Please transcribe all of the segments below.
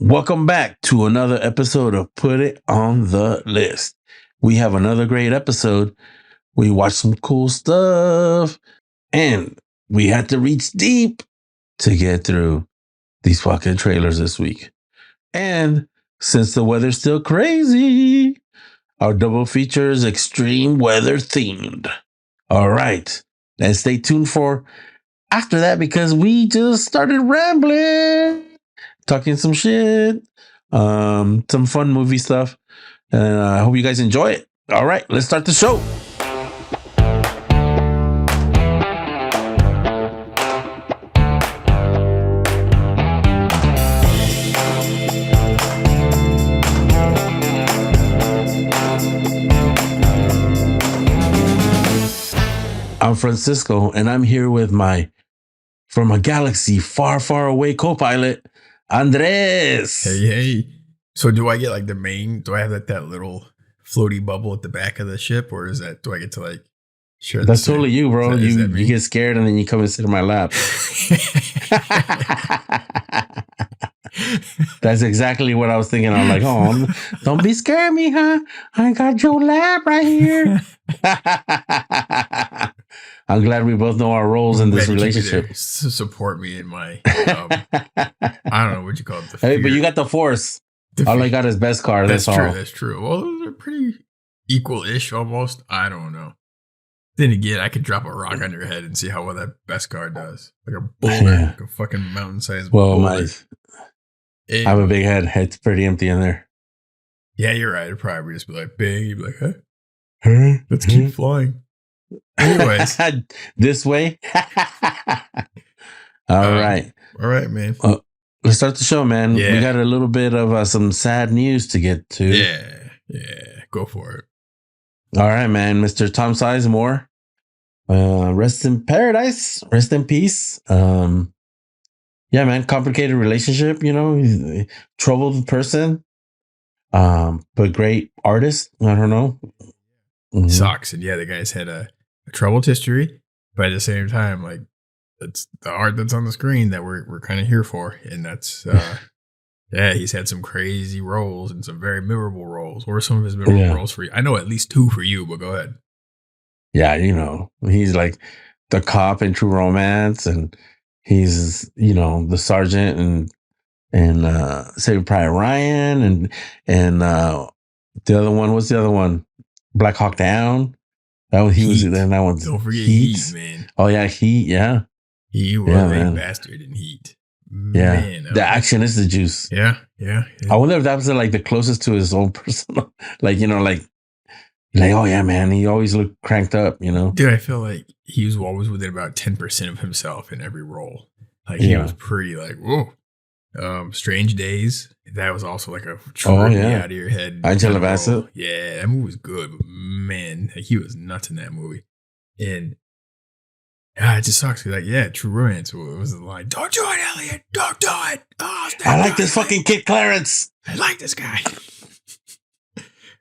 Welcome back to another episode of Put It on the List. We have another great episode. We watched some cool stuff and we had to reach deep to get through these fucking trailers this week. And since the weather's still crazy, our double feature is extreme weather themed. All right. And stay tuned for after that because we just started rambling. Talking some shit, some fun movie stuff. And I hope you guys enjoy it. All right, let's start the show. I'm Francisco, and I'm here with my from a galaxy far, far away co-pilot, Andres. Hey. So do I get like the main, do I have that little floaty bubble at the back of the ship, or do I get to like share That's totally you, bro. You get scared and then you come and sit in my lap. That's exactly what I was thinking. I'm like, oh, don't be scared me, huh? I got your lap right here. I'm glad we both know our roles in this relationship. To support me in my, I don't know what you call it. Hey, but you got the force. All I got is best car. That's true. all. That's true. Well, those are pretty equal-ish almost. I don't know. Then again, I could drop a rock on your head and see how well that best car does. Like a boulder, like a fucking mountain-sized boulder. I have a big head. Head's pretty empty in there. Yeah, you're right. It'd probably just be like big. You'd be like, hey, let's keep flying. Anyways. This way. All right. All right, man. Let's start the show, man. Yeah. We got a little bit of some sad news to get to. Yeah. Go for it. All right, man. Mr. Tom Sizemore. Rest in paradise. Rest in peace. Yeah, man. Complicated relationship, He's a troubled person. But great artist. I don't know. Mm-hmm. Sucks. And yeah, the guy's had a troubled history, but at the same time, like, that's the art that's on the screen that we're kind of here for. And that's, he's had some crazy roles and some very memorable roles. What are some of his memorable roles for you? I know at least 2 for you, but go ahead. Yeah, he's like the cop in True Romance, and he's, the sergeant and Saving Private Ryan, and the other one, what's the other one? Black Hawk Down. That one, he was then. That one's don't forget Heat, man. Oh yeah, Heat. Yeah, he was a bastard in Heat. Yeah, man, the action is the juice. Yeah. I wonder if that was like the closest to his own personal, like oh yeah, man, he always looked cranked up, Dude, I feel like he was always within about 10% of himself in every role. Like he was pretty like, whoa. Strange Days. That was also like a trip out of your head. Angela Bassett. Yeah, that movie was good, but man, he was nuts in that movie. And it just sucks. Like, True Romance was the line. Don't do it, Elliot. Don't do it. Oh, I like this fucking kid Clarence. I like this guy.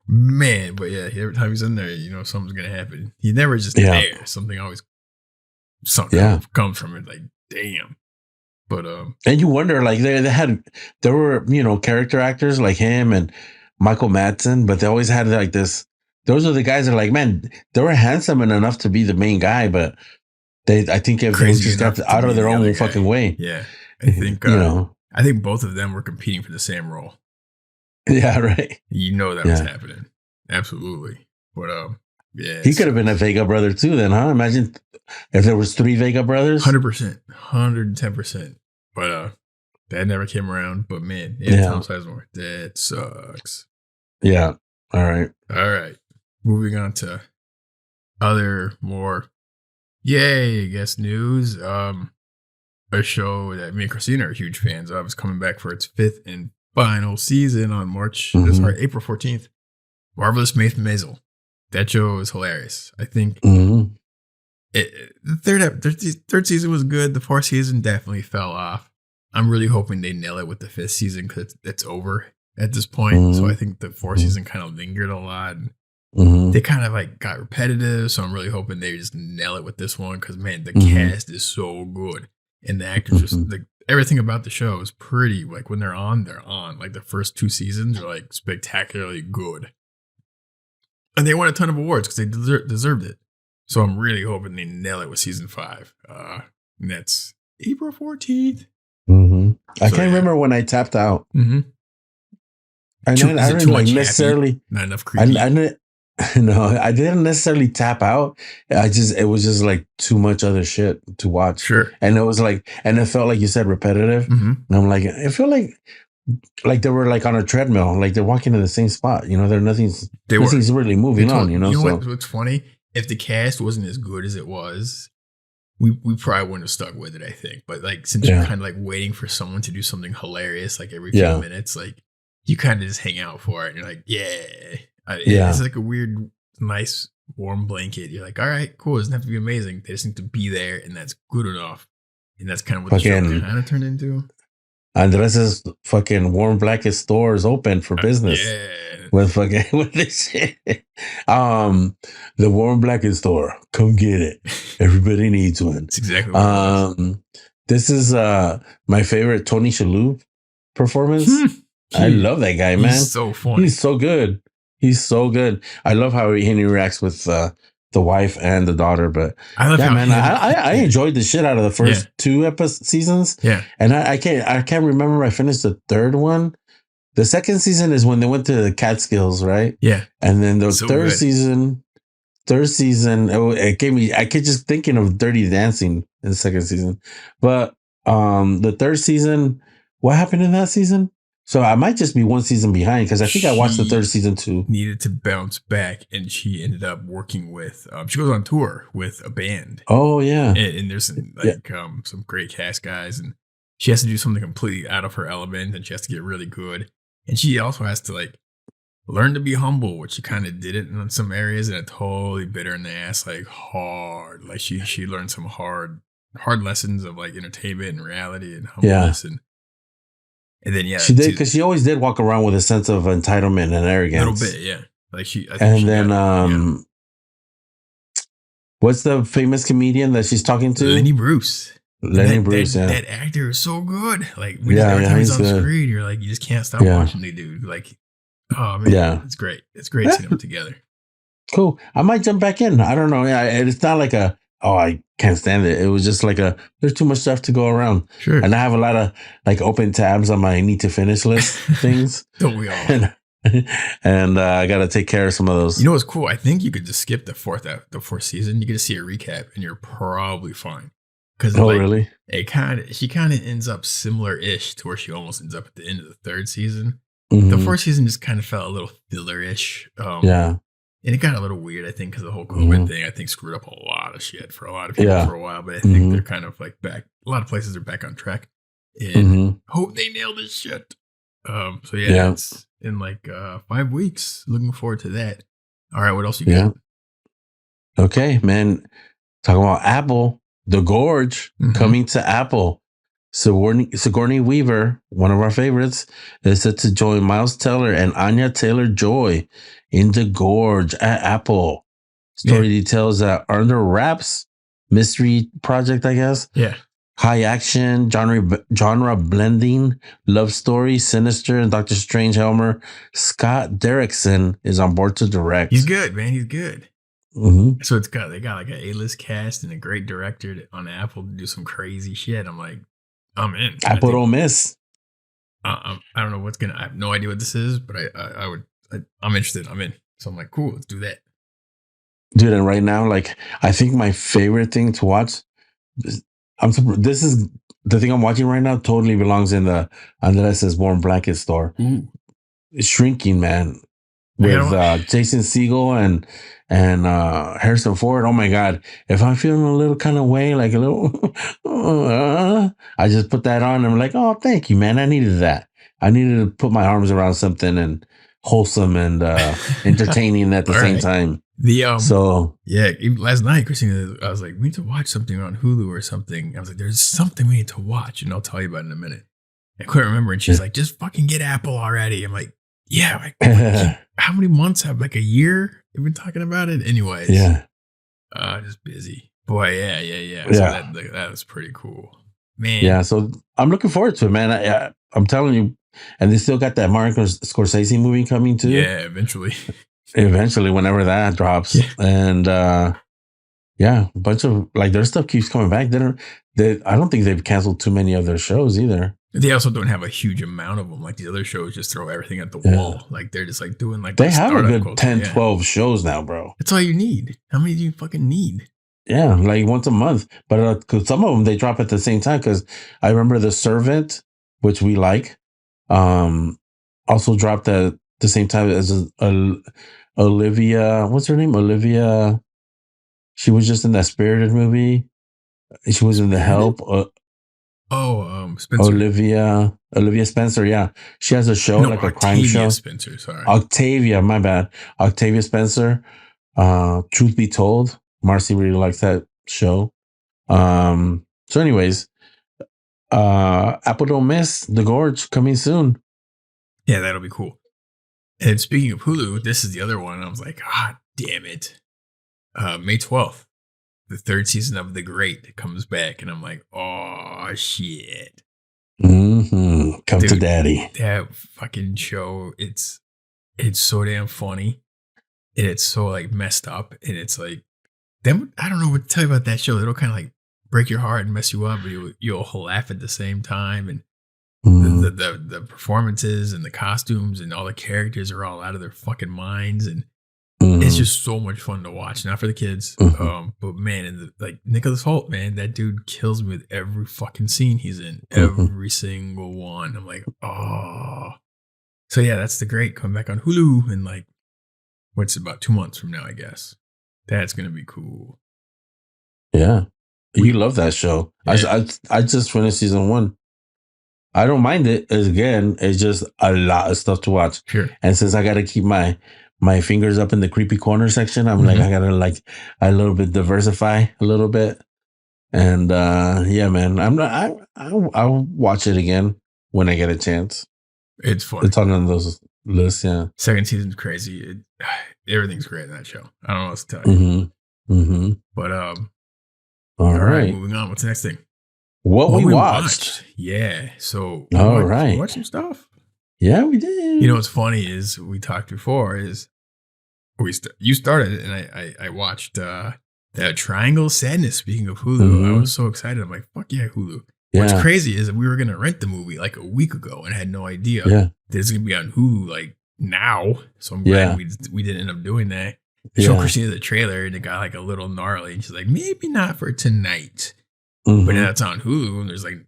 Man, but yeah, every time he's in there, something's gonna happen. He's never just there. Something comes from it. Like, damn. But and you wonder, like there were character actors like him and Michael Madsen, but they always had like this. Those are the guys that are like, man, they were handsome enough to be the main guy, but I think if they just got out of their own fucking way. Yeah, I think I think both of them were competing for the same role. Yeah, right. That was happening. Absolutely. But he could have been a Vega brother too. Then, huh? Imagine if there was 3 Vega brothers. 100%, 110%. But that never came around. But man, Tom Sizemore, that sucks. Yeah. All right. Moving on to other more, I guess news. A show that me and Christina are huge fans of is coming back for its 5th and final season on April 14th. Marvelous Miss Maisel. That show is hilarious. I think the third season was good. The 4th season definitely fell off. I'm really hoping they nail it with the 5th season because it's over at this point. So I think the 4th season kind of lingered a lot. They kind of like got repetitive. So I'm really hoping they just nail it with this one because, man, the cast is so good. And the actors everything about the show is pretty, like when they're on, they're on. Like the first 2 seasons are like spectacularly good. And they won a ton of awards because they deserved it. So I'm really hoping they nail it with season 5. And that's April 14th. Mm-hmm. I can't remember when I tapped out. Mm-hmm. I didn't like necessarily. Not enough creepy. No, I didn't necessarily tap out. It was just like too much other shit to watch. Sure. And it was like, and it felt like you said repetitive. Mm-hmm. And I'm like, it felt like they were like on a treadmill, like they're walking in the same spot. You know, nothing's really moving on. You know, what's funny? If the cast wasn't as good as it was, we probably wouldn't have stuck with it. I think, but like since you're kind of like waiting for someone to do something hilarious, like every few minutes, like you kind of just hang out for it. And you're like, it's like a weird, nice, warm blanket. You're like, all right, cool. It doesn't have to be amazing. They just need to be there, and that's good enough. And that's kind of what the show kind of turned into. Andres' fucking warm blanket store is open for business. With this shit. The warm blanket store. Come get it. Everybody needs one. That's exactly what it was. This is my favorite Tony Shalhoub performance. I love that guy, man. He's so funny. He's so good. He's so good. I love how he interacts with the wife and the daughter. But I enjoyed the shit out of the first 2 seasons. Yeah, and I can't remember. I finished the 3rd one. The 2nd season is when they went to the Catskills, right? Yeah, and then the third season, it gave me. I kept just thinking of Dirty Dancing in the 2nd season, but the 3rd season, what happened in that season? So I might just be 1 season behind because I think I watched the 3rd season too. Needed to bounce back, and she ended up working with. She goes on tour with a band. Oh yeah, and there's some great cast guys, and she has to do something completely out of her element, and she has to get really good. And she also has to like learn to be humble, which she kind of didn't in some areas, and it totally bit her in the ass like hard. Like she learned some hard lessons of like entertainment and reality and humbleness and then she did because she always did walk around with a sense of entitlement and arrogance. A little bit, yeah. Like what's the famous comedian that she's talking to? Lenny Bruce. That actor is so good. Like every time he's on screen, you're like, you just can't stop watching the dude. Like, oh man, it's great. It's great seeing them together. Cool. I might jump back in. I don't know. Yeah, it's not like I can't stand it. It was just like there's too much stuff to go around. Sure. And I have a lot of like open tabs on my need to finish list things. Don't we all? And I got to take care of some of those. You know what's cool? I think you could just skip the fourth season. You get to see a recap, and you're probably fine. Really? She kind of ends up similar-ish to where she almost ends up at the end of the 3rd season. Mm-hmm. The 4th season just kind of felt a little filler-ish. And it got a little weird, I think, because the whole COVID thing, I think, screwed up a lot of shit for a lot of people for a while. But I think they're kind of like back. A lot of places are back on track. And hope they nail this shit. It's in like 5 weeks. Looking forward to that. All right, what else you got? Okay, man. Talking about Apple, The Gorge coming to Apple. Sigourney Weaver, one of our favorites, is set to join Miles Teller and Anya Taylor-Joy in The Gorge at Apple. Story details that under wraps mystery project, I guess. Yeah. High action, genre blending, love story, sinister, and Doctor Strange Helmer. Scott Derrickson is on board to direct. He's good, man. He's good. Mm-hmm. So they got like an A-list cast and a great director on Apple to do some crazy shit. I'm like, I'm in. Apple don't miss. I don't know I have no idea what this is, but I'm interested. I'm in. So I'm like, cool, let's do that. Dude, and right now, like, I think my favorite thing to watch, this is the thing I'm watching right now, totally belongs in the Andres' Warm Blanket store. Ooh. Shrinking, man. With Jason Segel and Harrison Ford. Oh my God. If I'm feeling a little kind of way, like a little, I just put that on and I'm like, oh, thank you, man. I needed that. I needed to put my arms around something and wholesome and entertaining at the same time. Last night, Christina, I was like, we need to watch something on Hulu or something. I was like, there's something we need to watch, and I'll tell you about it in a minute. I couldn't remember, and she's like, just fucking get Apple already. I'm like, yeah, how many months have like a year we've been talking about it? Anyways, yeah, just busy. Boy, yeah. So that was pretty cool. man. Yeah, so I'm looking forward to it, man. I'm telling you, and they still got that Martin Scorsese movie coming too. Yeah, eventually. Eventually, whenever that drops, Yeah. and yeah, a bunch of like their stuff keeps coming back. I don't think they've canceled too many of their shows either. They also don't have a huge amount of them. Like the other shows just throw everything at the Yeah. wall. Like they're just like doing like They have a startup good culture. 10, Yeah. 12 shows now, bro. That's all you need. How many do you fucking need? Yeah, like once a month. But cause some of them they drop at the same time. Because I remember The Servant, which we like, also dropped at the same time as Olivia. What's her name? Olivia. She was just in that Spirited movie. She was in The Help. Spencer. Olivia Spencer. Yeah, she has a show like a crime show. Spencer. Sorry, Octavia. My bad. Octavia Spencer. Truth be told, Marcy really likes that show. So anyways, Apple Don't Miss The Gorge coming soon. Yeah, that'll be cool. And speaking of Hulu, this is the other one. I was like, God damn it. May 12th, the third season of The Great comes back. And I'm like, oh, shit. Mm-hmm. Come Dude, to daddy. That fucking show, it's so damn funny. And it's so like messed up. And it's like, I don't know what to tell you about that show. It'll kind of like break your heart and mess you up, but you'll laugh at the same time. And the performances and the costumes and all the characters are all out of their fucking minds. And it's just so much fun to watch. Not for the kids. But man, and like Nicholas Hoult, man, that dude kills me with every fucking scene he's in. Every single one. I'm like, oh. So yeah, that's The Great coming back on Hulu in like, what's about 2 months from now, I guess. That's gonna be cool. Yeah. You love that show. Yeah. I just finished season 1. I don't mind it. Again, it's just a lot of stuff to watch. Sure. And since I got to keep my fingers up in the creepy corner section, I'm like, I got to like a little bit diversify a little bit. And yeah, man, I'll watch it again when I get a chance. It's fun. It's on those lists. Yeah. Second season's crazy. Everything's great in that show. I don't know what to tell you. But all right, moving on. What's the next thing? What we watched. Yeah. So we watched some stuff. Yeah, we did. You know what's funny is we talked before is you started it and I watched that Triangle of Sadness. Speaking of Hulu, I was so excited. I'm like, fuck yeah, Hulu. Yeah. What's crazy is that we were gonna rent the movie like a week ago and had no idea that it's gonna be on Hulu like now. So I'm glad we didn't end up doing that. Show Christina the trailer and it got like a little gnarly and she's like, maybe not for tonight. But now it's on Hulu and there's like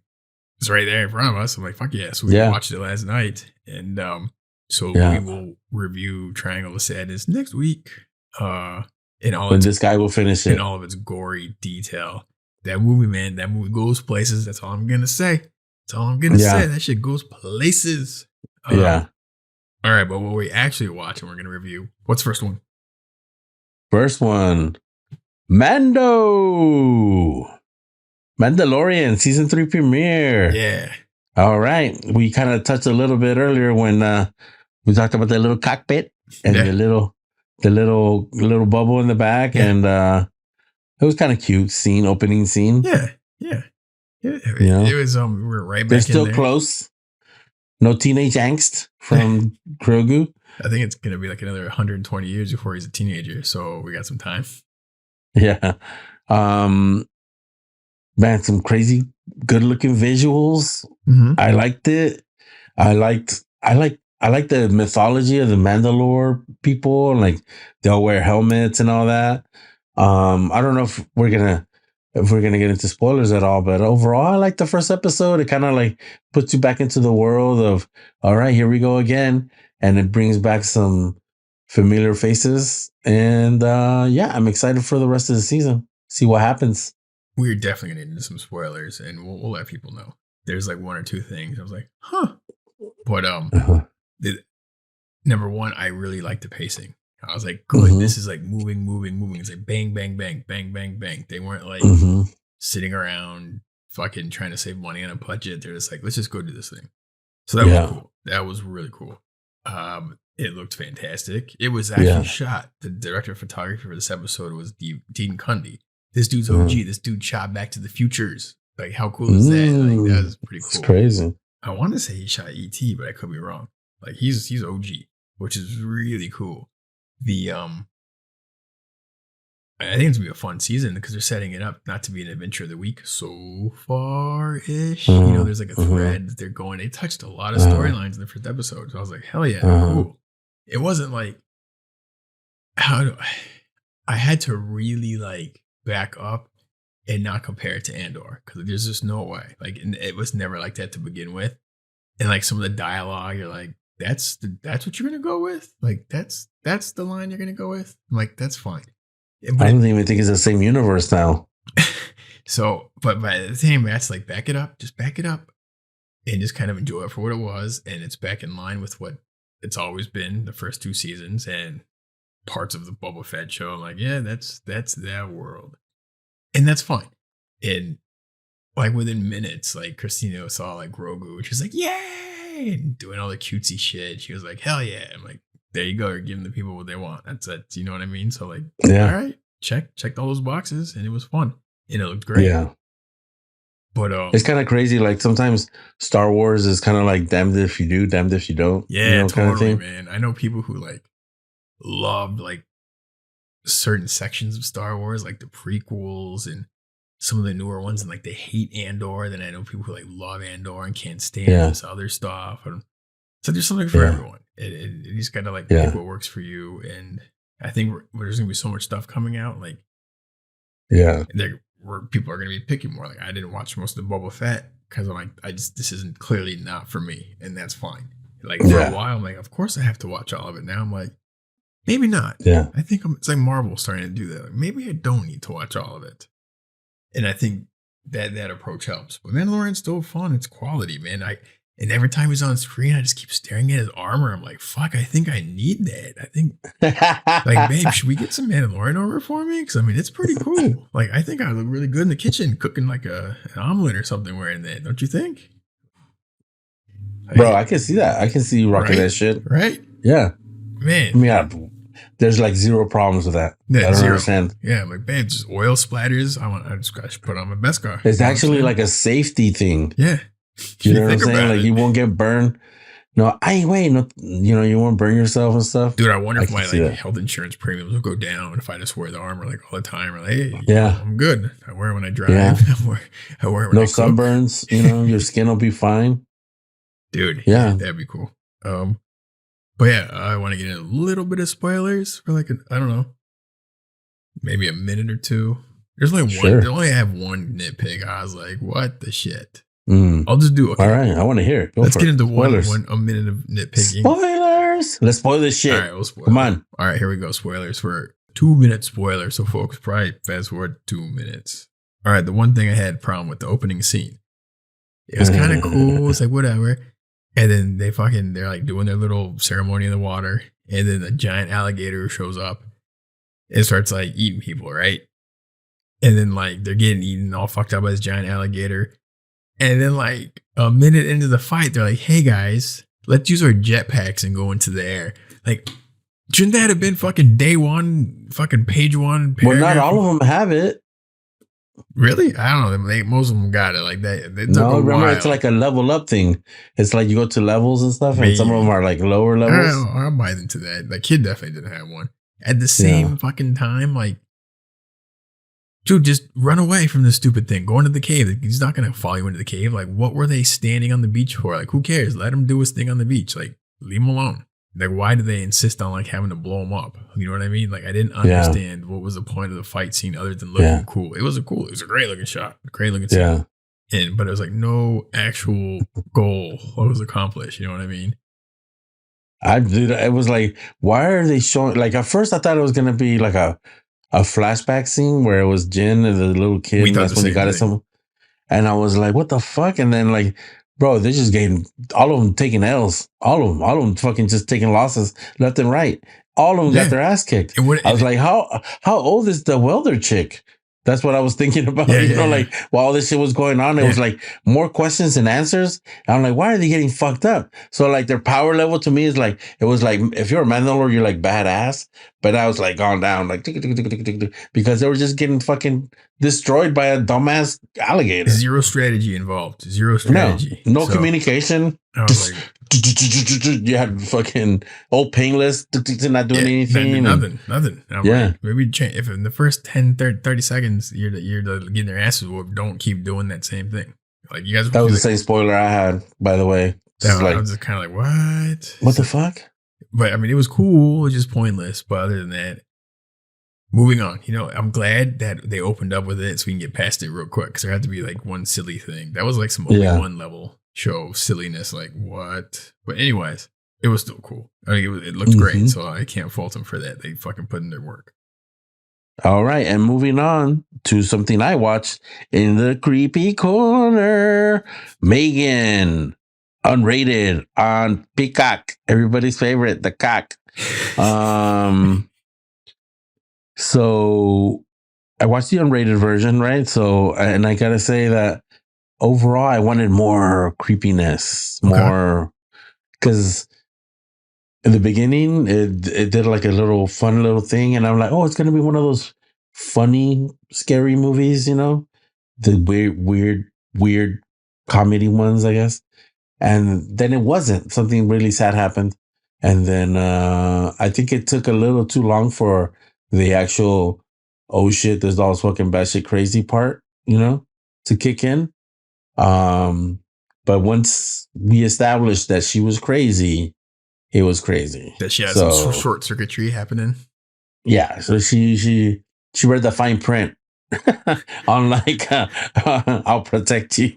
it's right there in front of us. I'm like, fuck yeah. So we watched it last night. And we will review Triangle of Sadness next week. This guy will finish it in all of its gory detail. That movie goes places. That's all I'm gonna say. That shit goes places. All right, but what we actually watch and we're gonna review. What's the first one? First one, Mandalorian season 3 premiere. Yeah. All right. We kind of touched a little bit earlier when we talked about the little cockpit and the little bubble in the back, and it was kind of cute opening scene. Yeah. It was we were right back. They're still close. No teenage angst from Grogu. I think it's gonna be like another 120 years before he's a teenager, so we got some time. Yeah. Man, some crazy good looking visuals. I liked it. I like the mythology of the Mandalore people. Like they'll wear helmets and all that. I don't know if we're gonna get into spoilers at all, but overall I like the first episode. It kind of like puts you back into the world of, all right, here we go again. And it brings back some familiar faces. And I'm excited for the rest of the season. See what happens. We're definitely going to get into some spoilers and we'll let people know. There's like one or two things. I was like, huh. But number one, I really like the pacing. I was like, good. This is like moving. It's like bang, bang, bang, bang, bang, bang. They weren't like sitting around fucking trying to save money on a budget. They're just like, let's just go do this thing. So that was cool. That was really cool. It looked fantastic. It was actually shot. The director of photography for this episode was Dean Cundy. This dude's OG. This dude shot Back to the Futures. Like, how cool is that? Like, that was pretty It's cool. crazy. I want to say he shot ET, but I could be wrong. Like, he's OG, which is really cool. I think it's gonna be a fun season because they're setting it up not to be an adventure of the week so far ish. There's like a thread that they're going. They touched a lot of storylines in the first episode. So I was like, hell yeah, cool. It wasn't like I had to really like back up and not compare it to Andor because there's just no way. Like, and it was never like that to begin with. And like some of the dialogue, you're like, that's what you're gonna go with. Like that's the line you're gonna go with. I'm like, that's fine. But I don't even think it's the same universe now. So, but by the same, that's like, back it up, just back it up and just kind of enjoy it for what it was. And it's back in line with what it's always been the first 2 seasons and parts of the Boba Fett show. I'm like, yeah, that's that world. And that's fine. And like within minutes, like Christina saw like Grogu, which was like, yay, and doing all the cutesy shit. She was like, hell yeah. I'm like, there you go. You're giving the people what they want. That's it. You know what I mean? So like, yeah. All right, checked all those boxes and it was fun and it looked great. Yeah. But it's kind of crazy. Like sometimes Star Wars is kind of like damned if you do, damned if you don't. Yeah, totally, kind of thing. Man. I know people who like loved like certain sections of Star Wars, like the prequels and some of the newer ones, and like they hate Andor. Then I know people who like love Andor and can't stand this other stuff. So there's something for everyone. You just gotta like pick what works for you. And I think there's gonna be so much stuff coming out. Like, where people are gonna be picking more. Like, I didn't watch most of the Boba Fett because I'm like, this isn't clearly not for me, and that's fine. Like for a while, I'm like, of course I have to watch all of it. Now I'm like, maybe not. Yeah, I think it's like Marvel starting to do that. Like, maybe I don't need to watch all of it. And I think that approach helps. But Mandalorian's still fun. It's quality, man. And every time he's on screen, I just keep staring at his armor. I'm like, fuck, I think I need that. I think, like, babe, should we get some Mandalorian armor for me? Because, I mean, it's pretty cool. Like, I think I look really good in the kitchen cooking like an omelet or something wearing that. Don't you think? Bro, I can see that. I can see you rocking that shit. Right? Yeah. Man. I mean, there's like zero problems with that. Yeah, I don't understand. Yeah, I'm like, babe, just oil splatters. I should put on my best car. It's actually like a safety thing. Yeah. You know what I'm saying? Like, you won't get burned. No, you won't burn yourself and stuff. Dude, I wonder if my like health insurance premiums will go down if I just wear the armor like all the time. Or like, hey, I'm good. I wear it when I drive. Yeah. I wear it when I cook. Sunburns. Your skin will be fine. Dude, yeah, that'd be cool. But yeah, I want to get in a little bit of spoilers for like I don't know, maybe a minute or two. There's only one. They only have one nitpick. I was like, what the shit? I'll just do it. Okay. All right, I want to hear it. Let's get into a minute of nitpicking. Spoilers. Let's spoil this shit. All right, we'll spoil. Come on. All right, here we go. Spoilers for 2-minute spoiler. So folks, probably fast forward 2 minutes. All right, the one thing I had problem with the opening scene. It was kind of cool. It's like whatever. And then they're like doing their little ceremony in the water. And then a giant alligator shows up and starts like eating people, right? And then like they're getting eaten all fucked up by this giant alligator. And then like a minute into the fight, they're like, hey guys, let's use our jetpacks and go into the air. Like, shouldn't that have been fucking day one, fucking page one? Well, not all of them have it. Really? I don't know. Most of them got it like that. No, remember, it's like a level up thing. It's like you go to levels and stuff, and some of them are like lower levels. I'll buy into that. The kid definitely didn't have one. At the same fucking time, like, dude, just run away from this stupid thing. Go into the cave. He's not going to follow you into the cave. Like, what were they standing on the beach for? Like, who cares? Let him do his thing on the beach. Like, leave him alone. Like, why do they insist on like having to blow him up? You know what I mean? Like, I didn't understand what was the point of the fight scene other than looking cool. It was a great looking shot, great looking scene. Yeah. But it was like no actual goal was accomplished. You know what I mean? It was like, why are they showing? Like, at first I thought it was gonna be like a flashback scene where it was Jin and the little kid. And that's when he got it. And I was like, what the fuck? And then like, bro, they're just getting all of them taking L's. All of them fucking just taking losses left and right. All of them got their ass kicked. I was like, how old is the welder chick? That's what I was thinking about. Like while all this shit was going on, it was like more questions than answers. And I'm like, why are they getting fucked up? So like their power level to me is like, it was like, if you're a Mandalorian, you're like badass. But I was like gone down, like, because they were just getting fucking destroyed by a dumbass alligator. Zero strategy involved. Zero strategy. No communication. I was like, you had fucking old painless, not doing anything. Nothing. I'm like, maybe change. If in the first 10, 30 seconds, you're getting their asses whooped, don't keep doing that same thing. Like you guys. That was the same spoiler I had, by the way. I was just kind of like, what? What the fuck? But I mean, it was cool. It was just pointless. But other than that, moving on. I'm glad that they opened up with it so we can get past it real quick. Because there had to be like one silly thing. That was like some Obi-Wan level show silliness. Like what? But anyways, it was still cool. I mean, it looked great. So I can't fault them for that. They fucking put in their work. All right. And moving on to something I watched in the creepy corner. Megan. Unrated on Peacock, everybody's favorite, the cock. So I watched the unrated version, right? So, and I gotta say that overall, I wanted more creepiness, more, because in the beginning, it did like a little fun little thing, and I'm like, oh, it's gonna be one of those funny, scary movies, the weird comedy ones, I guess. And then it wasn't. Something really sad happened. And then I think it took a little too long for the actual, oh shit, there's all this fucking batshit crazy part, to kick in. But once we established that she was crazy, it was crazy. That she had some short circuitry happening. Yeah. So she read the fine print. On like I'll protect you.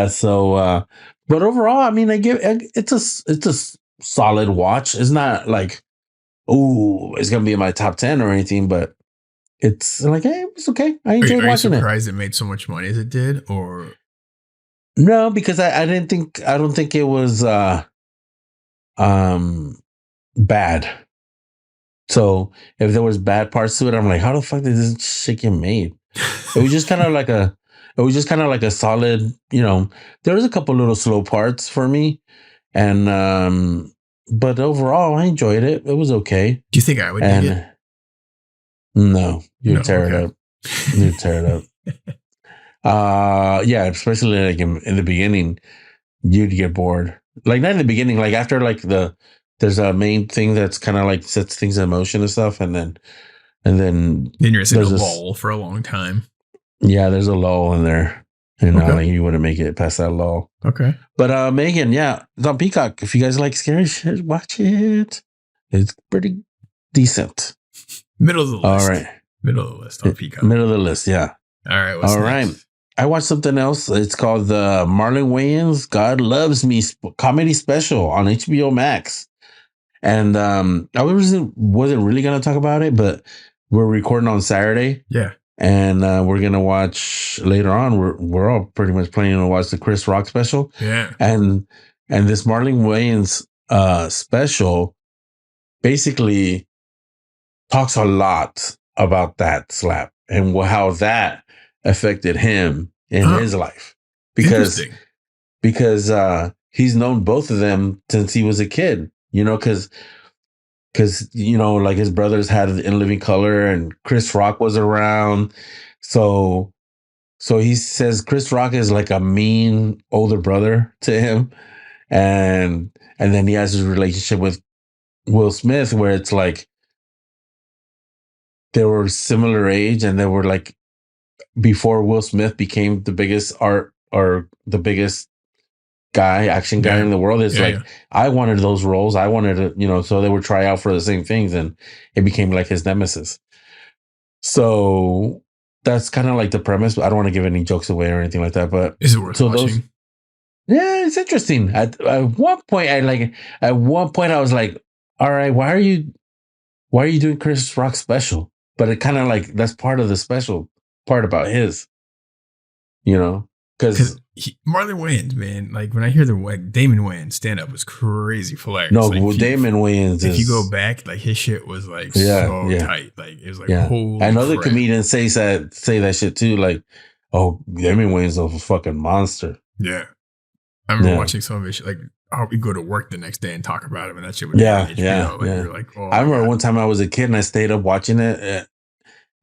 So but overall, I mean, it's a solid watch. It's not like, oh, it's gonna be in my top 10 or anything, but it's like, hey, it's okay. I enjoyed watching it. Are you surprised it made so much money as it did? Or no, because I don't think it was bad. So if there was bad parts to it, I'm like, how the fuck did this shit get made? It was just kind of like a solid, there was a couple little slow parts for me. And, but overall I enjoyed it. It was okay. Do you think I would dig it? No, you'd tear it up. You'd tear it up. Yeah, especially like in the beginning, you'd get bored. Like not in the beginning, like after like there's a main thing that's kind of like sets things in motion and stuff, and then you're in a lull for a long time. Yeah, there's a lull in there, and like you wouldn't make it past that lull. Okay, but Megan, yeah, it's on Peacock. If you guys like scary shit, watch it. It's pretty decent. Middle of the list. All right, middle of the list on Peacock. Middle of the list, yeah. All right, all right. I watched something else. It's called the Marlon Wayans God Loves Me comedy special on HBO Max. And I wasn't really going to talk about it, but we're recording on Saturday. Yeah. And we're going to watch later on. We're all pretty much planning to watch the Chris Rock special. Yeah. And this Marlon Wayans special basically talks a lot about that slap and how that affected him in his life. Because he's known both of them since he was a kid. Because like his brothers had In Living Color and Chris Rock was around. So he says Chris Rock is like a mean older brother to him. And then he has his relationship with Will Smith where it's like they were similar age and they were like before Will Smith became the biggest action guy in the world. It's I wanted those roles. I wanted to, so they would try out for the same things and it became like his nemesis. So that's kind of like the premise. I don't want to give any jokes away or anything like that, but is it worth watching? It's interesting. At one point I was like, all right, why are you doing Chris Rock special? But it kind of like, that's part of the special part about his, because Marlon Wayans, man. Like when I hear Damon Wayans stand up was crazy hilarious. No, like, well, Damon Wayans if you go back, like his shit was like tight. Like it was like holy. I know the crap. comedians say that shit too. Like, oh, Damon Wayans is a fucking monster. Yeah, I remember watching some of his shit. Like, we go to work the next day and talk about him, and that shit would be on HBO. You're like, oh, I remember one time I was a kid and I stayed up watching it.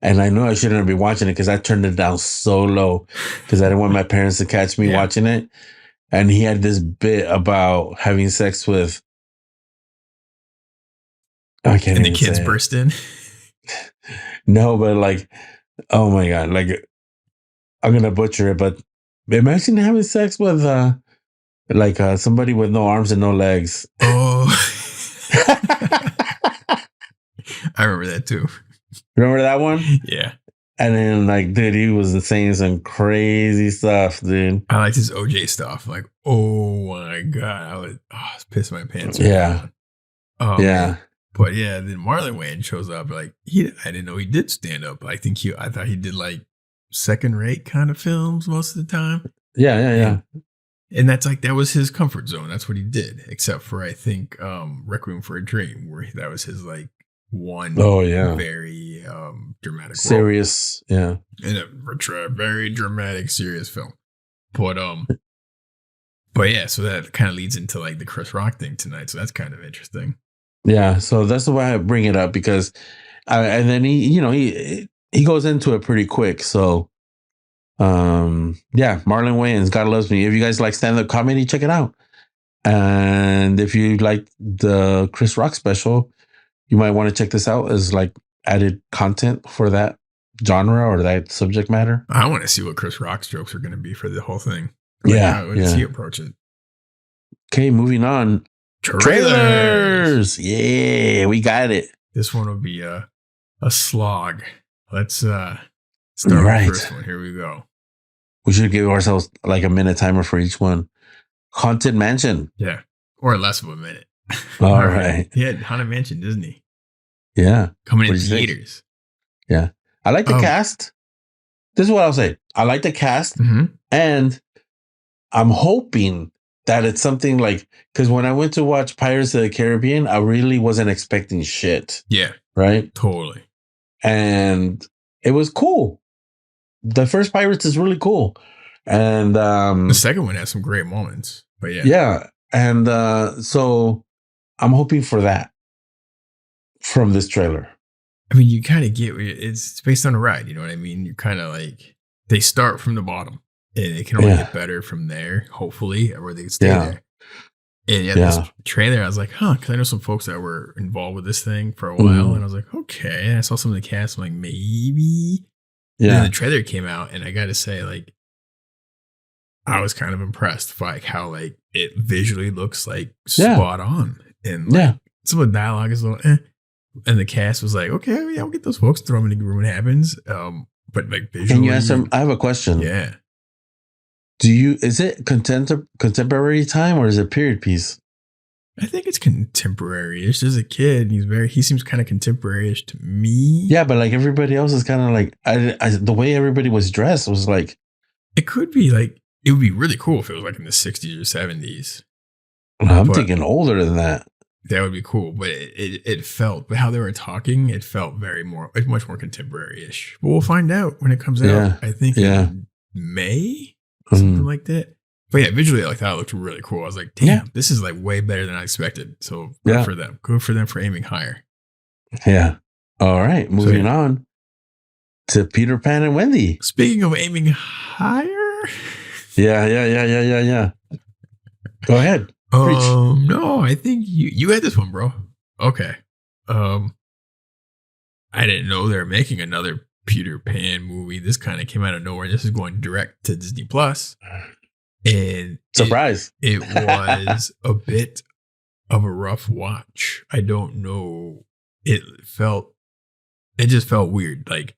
And I knew I shouldn't be watching it because I turned it down so low because I didn't want my parents to catch me watching it. And he had this bit about having sex with. I can't. And the kids burst in. No, but like, oh my God, like I'm gonna butcher it, but imagine having sex with somebody with no arms and no legs. Oh, I remember that too. Remember that one? Yeah. And then, like, dude, he was saying some crazy stuff, dude. I liked his OJ stuff. Like, oh my God, I would piss my pants. Yeah. Oh, yeah. Man. But yeah, then Marlon Wayans shows up. Like, I didn't know he did stand up. I thought he did like second rate kind of films most of the time. Yeah. And that's like, that was his comfort zone. That's what he did. Except for, I think, Requiem for a Dream, where that was his like, one very dramatic serious role. In a very dramatic serious film, but yeah, so that kind of leads into like the Chris Rock thing tonight, so that's kind of interesting. So that's why I bring it up, because and then he goes into it pretty quick. So Marlon Wayans, God Loves Me. If you guys like stand-up comedy, check it out. And if you like the Chris Rock special, you might want to check this out as like added content for that genre or that subject matter. I want to see what Chris Rock's jokes are going to be for the whole thing. How does he approach it? Okay, moving on. Trailers. Yeah, we got it. This one will be a slog. Let's start with the first one. Here we go. We should give ourselves like a minute timer for each one. Haunted Mansion. Yeah, or less of a minute. All right. Yeah, Haunted Mansion, Disney. Yeah. Coming in theaters. Yeah. I like the cast. This is what I'll say. I like the cast. Mm-hmm. And I'm hoping that it's something like, because when I went to watch Pirates of the Caribbean, I really wasn't expecting shit. Yeah. Right? Totally. And it was cool. The first Pirates is really cool. And the second one has some great moments. But yeah. Yeah. And so I'm hoping for that from this trailer. I mean, you kind of get it's based on a ride. You know what I mean? You're kind of like, they start from the bottom and it can only get better from there, hopefully, or they can stay there. And this trailer, I was like, because I know some folks that were involved with this thing for a while. And I was like, okay. And I saw some of the cast. I'm like, maybe. Yeah. And then the trailer came out and I got to say, like, I was kind of impressed by like how like it visually looks like spot on. And like, some of the dialogue is a little and the cast was like, okay, yeah, we'll get those folks, throw them in the room when it happens. But like visually, can you ask them? I have a question. Yeah. Is it contemporary time or is it period piece? I think it's contemporary-ish. As a kid, he seems kind of contemporary-ish to me. Yeah, but like everybody else is kind of like the way everybody was dressed was like, it could be like, it would be really cool if it was like in the 60s or 70s. I'm thinking older than that. That would be cool, but it felt, but how they were talking, it felt much more contemporary-ish. But we'll find out when it comes out. I think in May, something like that. But yeah, visually, like that looked really cool. I was like, damn, this is like way better than I expected. So good for them. Good for them for aiming higher. Yeah. All right, moving on to Peter Pan and Wendy. Speaking of aiming higher. Yeah. Go ahead. No, I think you had this one, bro. Okay. I didn't know they were making another Peter Pan movie. This kind of came out of nowhere. This is going direct to Disney Plus. And surprise. It was a bit of a rough watch. I don't know. It just felt weird. Like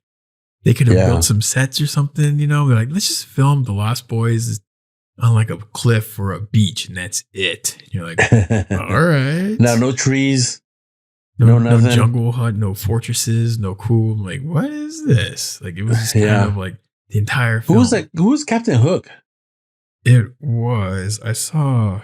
they could have built some sets or something, you know, like, let's just film the Lost Boys on like a cliff or a beach and that's it. And you're like, all right. Now, no trees, no nothing. No jungle hut, no fortresses, no cool. I'm like, what is this? Like, it was just kind of like the entire film. Who was Captain Hook? It was. I saw.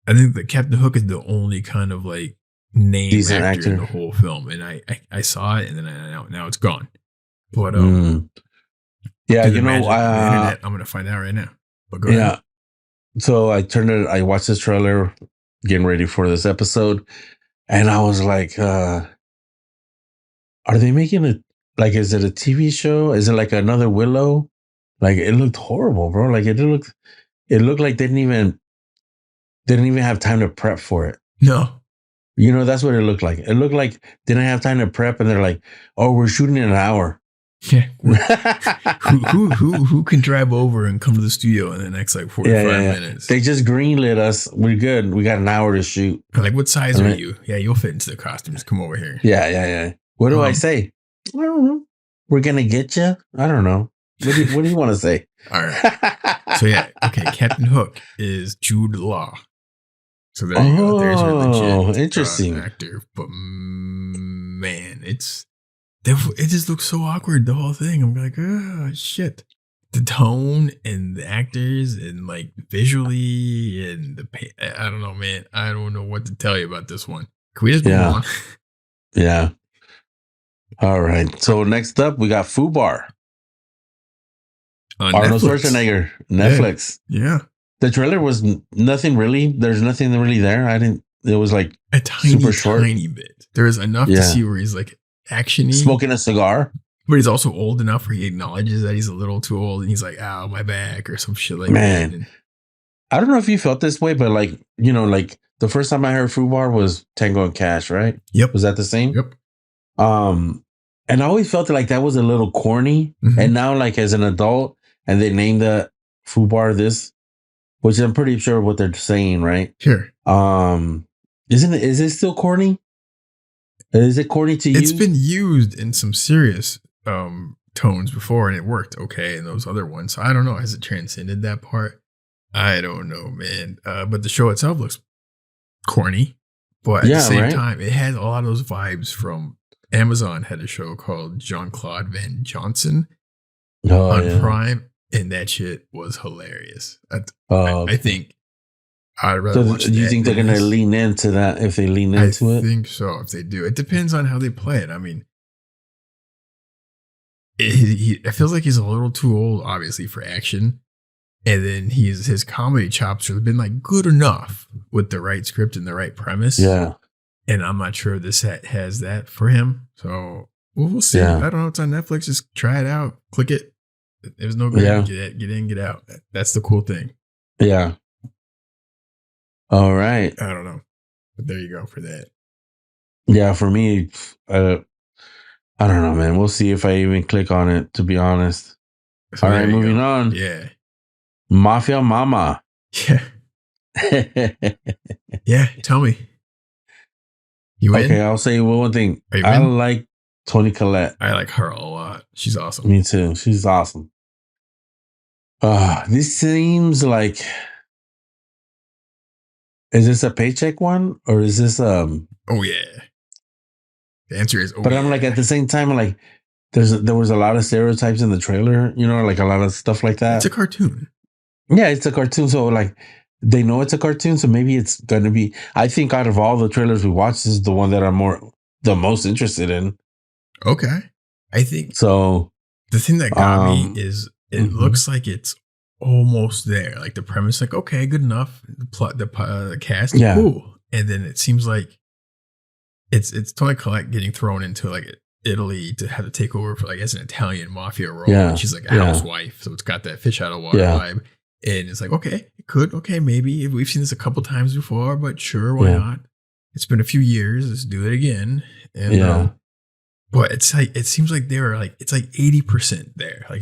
I think that Captain Hook is the only kind of like name Decent actor in the actor. whole film, and I saw it, and then now it's gone. But Yeah, through the you know, magic of the internet, I'm gonna find out right now. But go ahead. yeah. So I watched this trailer, getting ready for this episode, and I was like, are they making it like, is it a TV show? Is it like another Willow? Like, it looked horrible, bro. Like, it looked like they didn't even have time to prep for it. No. You know, that's what it looked like. It looked like they didn't have time to prep, and they're like, "Oh, we're shooting in an hour." Yeah. Who can drive over and come to the studio in the next like 45 minutes? They just greenlit us. We're good. We got an hour to shoot. Like, what size are you? Yeah, you'll fit into the costumes. Come over here. Yeah. What do I say? I don't know. We're gonna get you. I don't know. What do you want to say? All right. So yeah, okay. Captain Hook is Jude Law. So there you go. There's your legit interesting actor. But man, it just looks so awkward. The whole thing. I'm like, oh shit. The tone and the actors and like visually and I don't know, man. I don't know what to tell you about this one. Can we just move on? Yeah. All right. So next up, we got Fubar. Arnold Schwarzenegger, Netflix. Yeah. The trailer was nothing really. There's nothing really there. It was like a tiny bit. There was enough to see where he's like actiony, smoking a cigar. But he's also old enough where he acknowledges that he's a little too old, and he's like, "Ow, my back," or some shit like that. And I don't know if you felt this way, but like, you know, like the first time I heard Fubar was Tango and Cash, right? Yep. Was that the same? Yep. And I always felt like that was a little corny. Mm-hmm. And now, like as an adult, and they named the Fubar this, which I'm pretty sure what they're saying, right? Sure. Is it still corny? Is it corny to you? It's been used in some serious tones before, and it worked okay in those other ones. So I don't know. Has it transcended that part? I don't know, man. But the show itself looks corny. But at the same time, it has a lot of those vibes from Amazon. Had a show called Jean-Claude Van Johnson on Prime. And that shit was hilarious. I think I'd rather watch that. Do you think they're going to lean into that if they lean into it? I think so, if they do. It depends on how they play it. I mean, it feels like he's a little too old, obviously, for action. And then his comedy chops have been like good enough with the right script and the right premise. Yeah. And I'm not sure this has that for him. So we'll see. Yeah. I don't know. It's on Netflix. Just try it out. Click it. There's no good. Get in, get out. That's the cool thing. Yeah. All right. I don't know. But there you go for that. Yeah, for me, I don't know, man. We'll see if I even click on it, to be honest. So all right, moving on. Yeah. Mafia Mama. Yeah. Yeah, tell me. You in? Okay, I'll say one thing. I like Toni Collette. I like her a lot. She's awesome. Me too. She's awesome. This seems like, is this a paycheck one or is this Oh yeah. The answer is but I'm like, at the same time, like there was a lot of stereotypes in the trailer, you know, like a lot of stuff like that. It's a cartoon. Yeah, it's a cartoon. So like they know it's a cartoon, so maybe it's gonna be, I think out of all the trailers we watched, this is the one that I'm the most interested in. Okay. I think so. The thing that got me is it looks like it's almost there. Like the premise, like, okay, good enough. The plot, the cast, cool. And then it seems like it's Toni Collette getting thrown into like Italy to have to take over for like as an Italian mafia role. Yeah. And she's like a housewife. So it's got that fish out of water vibe. And it's like, okay, it could, okay, maybe. We've seen this a couple times before, but sure, why not? It's been a few years. Let's do it again. And but it's like, it seems like they were like, it's like 80% there. Like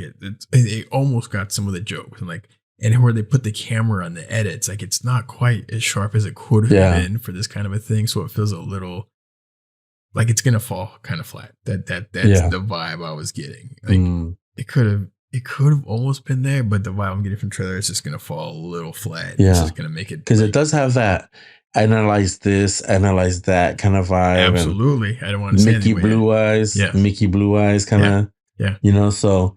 they almost got some of the jokes and where they put the camera on the edits, like it's not quite as sharp as it could have been for this kind of a thing. So it feels a little like it's going to fall kind of flat. That's the vibe I was getting. Like it could have almost been there, but the vibe I'm getting from the trailer is just going to fall a little flat. Yeah. It's just going to make it. Because it does have that analyze this, analyze that kind of vibe. Absolutely. I don't want to say Mickey Blue Eyes. Yeah. Mickey Blue Eyes kind of. Yeah. You know, so,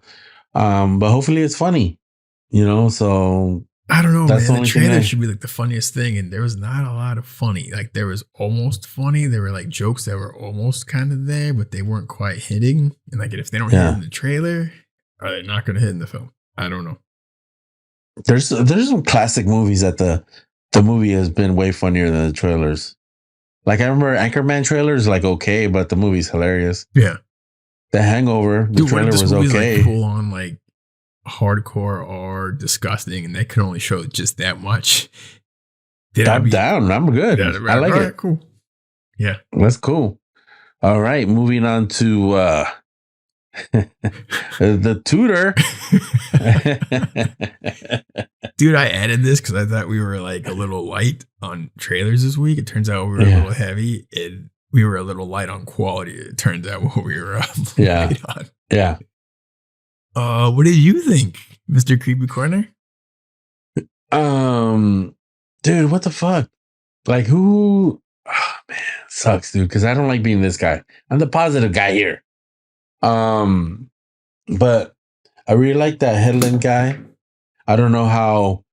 but hopefully it's funny. So I don't know, that's man. the The only thing. trailer should be like the funniest thing, and there was not a lot of funny. Like there was almost funny. There were like jokes that were almost kind of there, but they weren't quite hitting. And like if they don't hit Yeah. in the trailer, are they not going to hit in the film? I don't know. There's some classic movies that the movie has been way funnier than the trailers. Like I remember Anchorman trailers like okay, but the movie's hilarious. Yeah. The Hangover, the Dude, what if trailer this was movie's okay. like full on like hardcore or disgusting, and they could only show just that much? I'm down. I'm good. I like it. Cool. Yeah, that's cool. All right, moving on to the Tutor. Dude, I added this because I thought we were like a little light on trailers this week. It turns out we were a little heavy, and we were a little light on quality. It turns out what we were light on. Yeah. What did you think, Mr. Creepy Corner? Dude, what the fuck? Like who? Oh, man, sucks, dude. Because I don't like being this guy. I'm the positive guy here. But I really like that Headland guy. I don't know how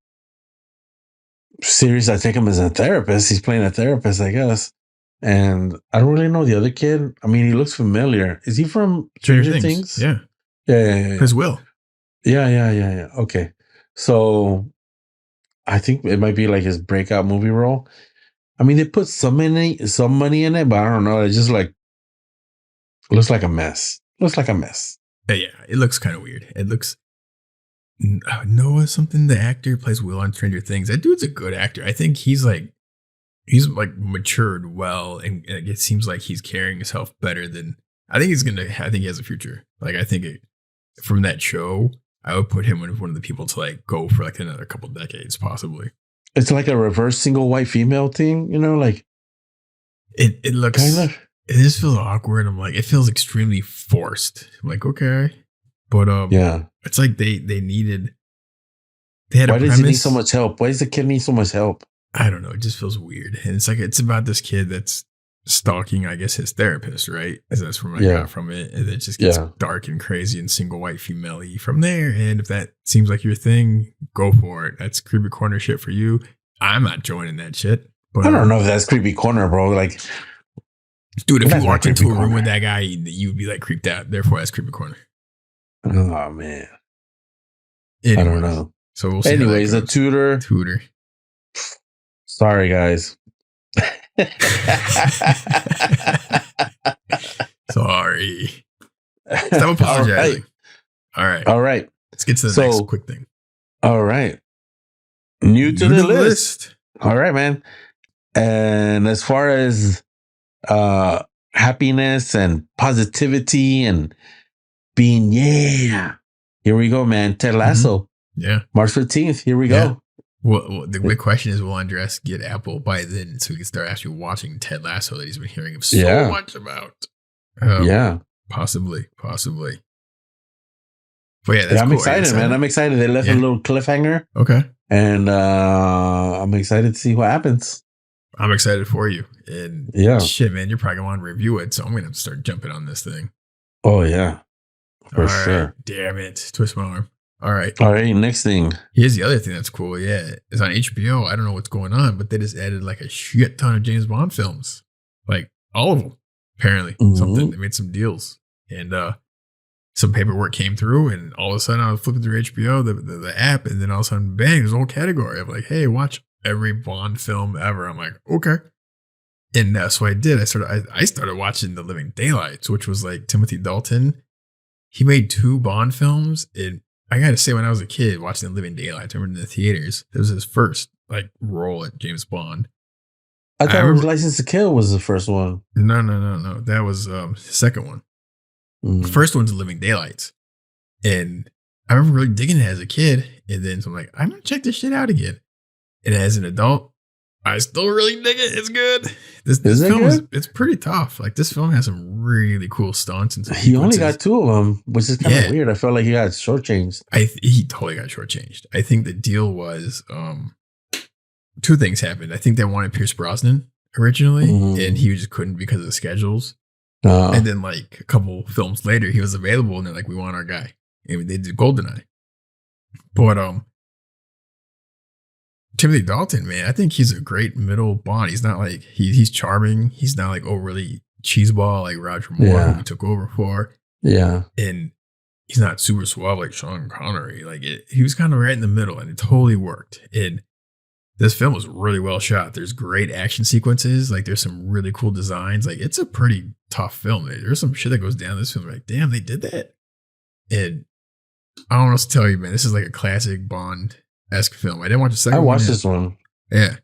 serious I take him as a therapist. He's playing a therapist, I guess. And I don't really know the other kid. I mean, he looks familiar. Is he from Stranger Things? Yeah. Yeah. His Will. Yeah. Okay. So I think it might be like his breakout movie role. I mean, they put some money in it, but I don't know. It just like looks like a mess. Yeah, it looks kind of weird. It looks Noah something. The actor plays Will on Stranger Things. That dude's a good actor. I think he's matured well, and it seems like he's carrying himself better than. I think he has a future. Like I think from that show, I would put him with one of the people to like go for like another couple decades, possibly. It's like a reverse single white female thing, like it looks kind of. It just feels awkward. I'm like, it feels extremely forced. I'm like, okay, but yeah, it's like they had Why a premise. does he need so much help? Why does the kid need so much help? I don't know. It just feels weird, and it's about this kid that's stalking, I guess, his therapist, right? That's from what I got from it, and it just gets dark and crazy and single white female-y from there. And if that seems like your thing, go for it. That's creepy corner shit for you. I'm not joining that shit. But I don't know if that's creepy corner, bro. Like, dude, if you walked into a room with that guy, you'd be like creeped out. Therefore, that's creepy corner. Oh man, Anyways, I don't know. So we'll see. Anyways, a Tutor. Sorry, guys. Sorry. Stop apologizing. All right. Let's get to the next quick thing. All right. New to the list. All right, man. And as far as happiness and positivity and being, here we go, man. Ted Lasso. Yeah. March 15th. Here we go. Well, the big question is, will Andres get Apple by then so he can start actually watching Ted Lasso that he's been hearing so much about? Possibly. But yeah, that's I'm cool. excited, man. I'm excited. They left a little cliffhanger. Okay. And I'm excited to see what happens. I'm excited for you. And shit, man, you're probably going to want to review it. So I'm going to have to start jumping on this thing. Oh, yeah. For sure. Damn it. Twist my arm. All right. Next thing. Here's the other thing that's cool. Yeah. It's on HBO. I don't know what's going on, but they just added like a shit ton of James Bond films. Like all of them, apparently. Something. They made some deals. And some paperwork came through, and all of a sudden I was flipping through HBO, the app, and then all of a sudden, bang, there's a whole category of like, hey, watch every Bond film ever. I'm like, okay. And so I did. I started watching The Living Daylights, which was like Timothy Dalton. He made 2 Bond films. And I got to say, when I was a kid watching The Living Daylights, I remember in the theaters, it was his first like role at James Bond. I thought License to Kill was the first one. No. That was the second one. The first one's Living Daylights. And I remember really digging it as a kid. And then so I'm like, I'm going to check this shit out again. And as an adult, I still really dig it. It's good. This film it's pretty tough. Like this film has some really cool stunts. And he only got 2 of them, which is kind of weird. I felt like he got shortchanged. He totally got shortchanged. I think the deal was 2 things happened. I think they wanted Pierce Brosnan originally, and he just couldn't because of the schedules. And then like a couple films later, he was available, and they're like, "We want our guy." And they did GoldenEye, But Timothy Dalton, man, I think he's a great middle Bond. He's not like he's charming. He's not like overly cheeseball like Roger Moore, who he took over for. Yeah. And he's not super suave like Sean Connery. Like he was kind of right in the middle, and it totally worked. And this film was really well shot. There's great action sequences. Like there's some really cool designs. Like it's a pretty tough film. There's some shit that goes down this film. Like, damn, they did that. And I don't know what to tell you, man. This is like a classic Bond-esque film. I didn't watch the second one. I watched this one. Yeah.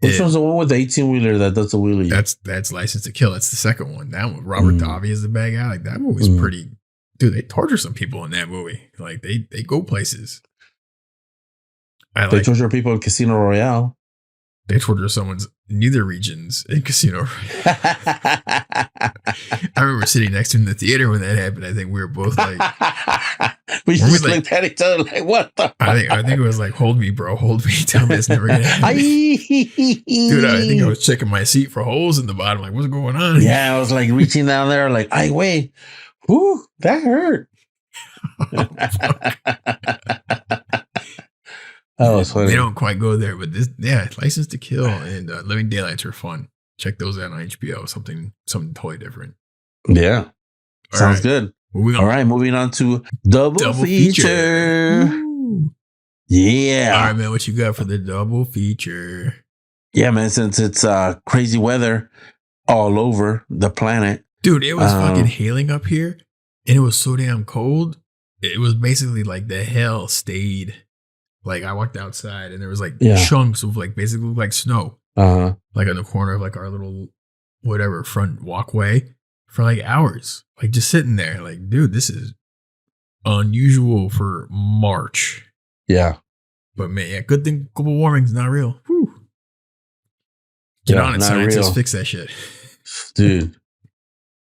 Which one's the one with the 18-wheeler that does the wheelie? That's License to Kill. That's the second one. That one, Robert Davi is the bad guy. Like that movie's pretty. Dude, they torture some people in that movie. Like they go places. They torture people in Casino Royale. They torture someone's neither regions in Casino Royale. I remember sitting next to him in the theater when that happened. I think we were both like, we just looked at each other like, what the fuck? I think it was like, hold me, bro, hold me. Tell me it's never gonna happen. Dude, I think I was checking my seat for holes in the bottom. Like, what's going on? Yeah, I was like reaching down there, like, wait, whew, that hurt. That was funny. They don't quite go there, but this, License to Kill and Living Daylights are fun. Check those out on HBO. Something totally different. Yeah, sounds good. All right, moving on to double feature. Yeah. All right, man. What you got for the double feature? Yeah, man. Since it's crazy weather all over the planet, dude, it was fucking hailing up here, and it was so damn cold. It was basically like the hell stayed. Like I walked outside and there was like chunks of like basically like snow, like on the corner of like our little whatever front walkway for like hours, like just sitting there. Like, dude, this is unusual for March. Yeah, but man, good thing global warming's not real. Whew. Get on it, scientists, fix that shit, dude.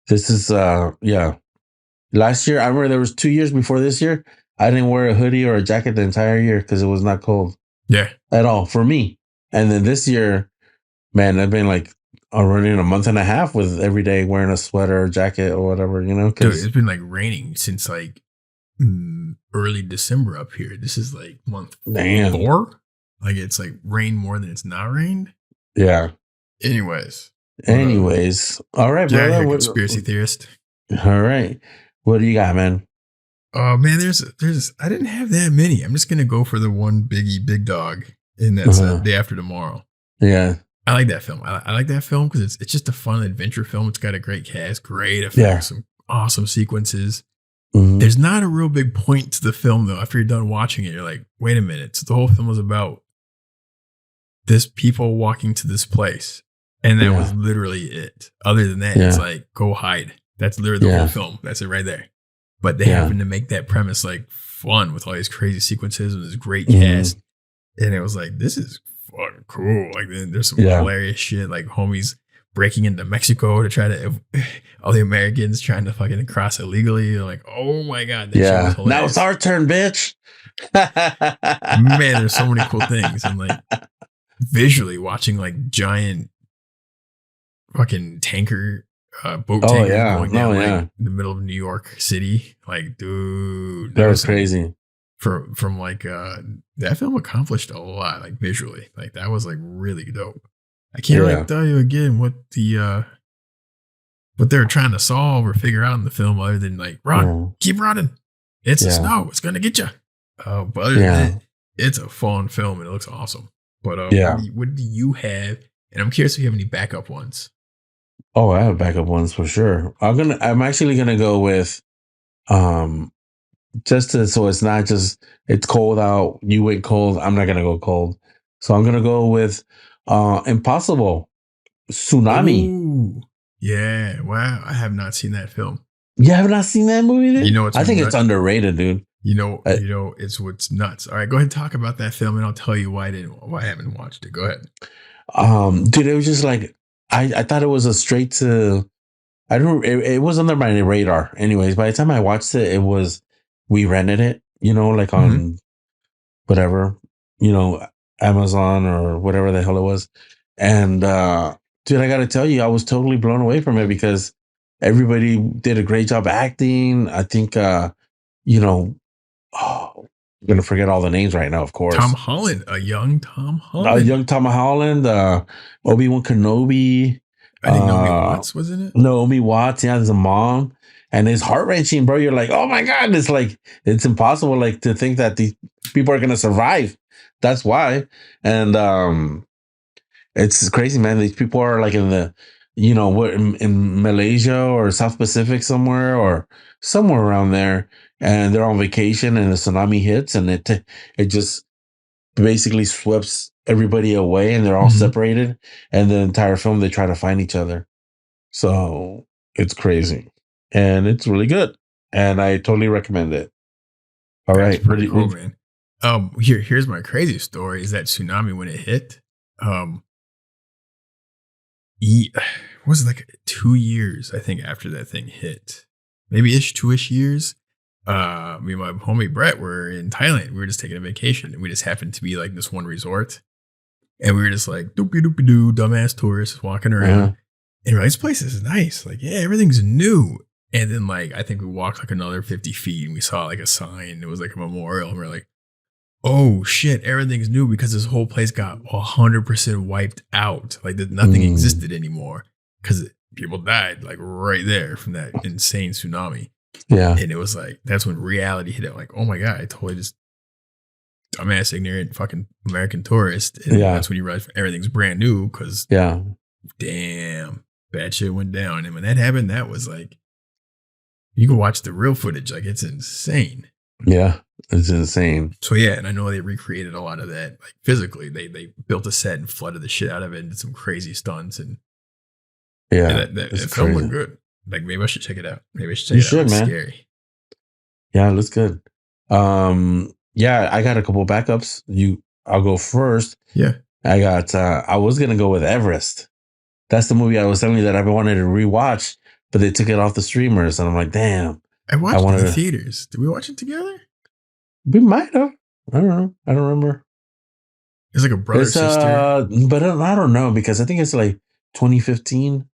This is Last year, I remember there was 2 years before this year. I didn't wear a hoodie or a jacket the entire year because it was not cold. Yeah. At all for me. And then this year, man, I've been like running a month and a half with every day wearing a sweater or jacket or whatever, you know? Dude, it's been like raining since like early December up here. This is like month 4. Like it's like rained more than it's not rained. Yeah. Anyways. All right, brother. Conspiracy theorist. All right. What do you got, man? Oh man, there's I didn't have that many. I'm just gonna go for the one big dog, and that's Day After Tomorrow. Yeah, I like that film. I like that film because it's just a fun adventure film. It's got a great cast, great effects, some awesome sequences. There's not a real big point to the film though. After you're done watching it, you're like, wait a minute. So the whole film was about this people walking to this place, and that was literally it. Other than that, it's like go hide. That's literally the whole film. That's it right there. But they happened to make that premise like fun with all these crazy sequences and this great cast. And it was like, this is fucking cool. Like there's some hilarious shit, like homies breaking into Mexico to try to, all the Americans trying to fucking cross illegally. You're like, oh my God. That shit was hilarious. Now it's our turn, bitch. Man, there's so many cool things. And like visually watching like giant fucking boat tankers going down like in the middle of New York City. Like, dude, that was crazy. From like that film accomplished a lot, like visually. Like that was like really dope. I can't really tell you again what they're trying to solve or figure out in the film, other than like run, keep running. It's the snow. It's gonna get you. But other than that, it's a fun film and it looks awesome. But what do you have? And I'm curious if you have any backup ones. Oh, I have backup ones for sure. I'm actually gonna go with, so it's not just it's cold out. You went cold. I'm not gonna go cold. So I'm gonna go with, Impossible, Tsunami. Ooh, yeah, wow. I have not seen that film. You have not seen that movie, dude? You know, I think it's underrated, dude. You know, it's what's nuts. All right, go ahead and talk about that film, and I'll tell you why I haven't watched it. Go ahead. Dude, it was just like. I thought it was a straight to, it was under my radar. Anyways, by the time I watched it, we rented it, you know, like on whatever, you know, Amazon or whatever the hell it was. And, dude, I got to tell you, I was totally blown away from it because everybody did a great job acting. I think, you know, gonna forget all the names right now, of course. Tom Holland, a young Tom Holland. Young Tom Holland, Obi-Wan Kenobi. I think Naomi Watts was in it. Naomi Watts, yeah, there's a mom. And it's heart-wrenching, bro. You're like, oh my God. It's like, it's impossible like to think that these people are gonna survive. That's why. And it's crazy, man. These people are like in the, what, in Malaysia or South Pacific somewhere or somewhere around there, and they're on vacation and a tsunami hits and it just basically sweeps everybody away and they're all separated. And the entire film, they try to find each other. So it's crazy and it's really good. And I totally recommend it. All right. Pretty cool, man. Here's my crazy story is that tsunami when it hit, was it like 2 years, I think, after that thing hit, maybe 2-ish years. Me and my homie Brett were in Thailand. We were just taking a vacation and we just happened to be like this one resort. And we were just like doopy doopy doo, dumbass tourists walking around. And we're like, this place is nice. Like, yeah, everything's new. And then like I think we walked like another 50 feet and we saw like a sign. It was like a memorial. And we're like, oh shit, everything's new because this whole place got 100% wiped out. Like nothing existed anymore because people died like right there from that insane tsunami. Yeah. And it was like, that's when reality hit it. Like, oh my God, I totally just dumbass, ignorant fucking American tourist. And that's when you realize everything's brand new because damn, bad shit went down. And when that happened, that was like, you can watch the real footage. Like it's insane. Yeah, it's insane. So yeah, and I know they recreated a lot of that, like physically. They built a set and flooded the shit out of it and did some crazy stunts and that film looked good. Like maybe I should check it out. Maybe I should check it out. It's man. Scary. Yeah, it looks good. Yeah, I got a couple backups. I'll go first. Yeah, I got. I was gonna go with Everest. That's the movie I was telling you that I've been wanting to rewatch, but they took it off the streamers, and I'm like, damn. I watched it in the theaters. Did we watch it together? We might have. I don't know. I don't remember. It's like a brother-sister. But I don't know because I think it's like 2015.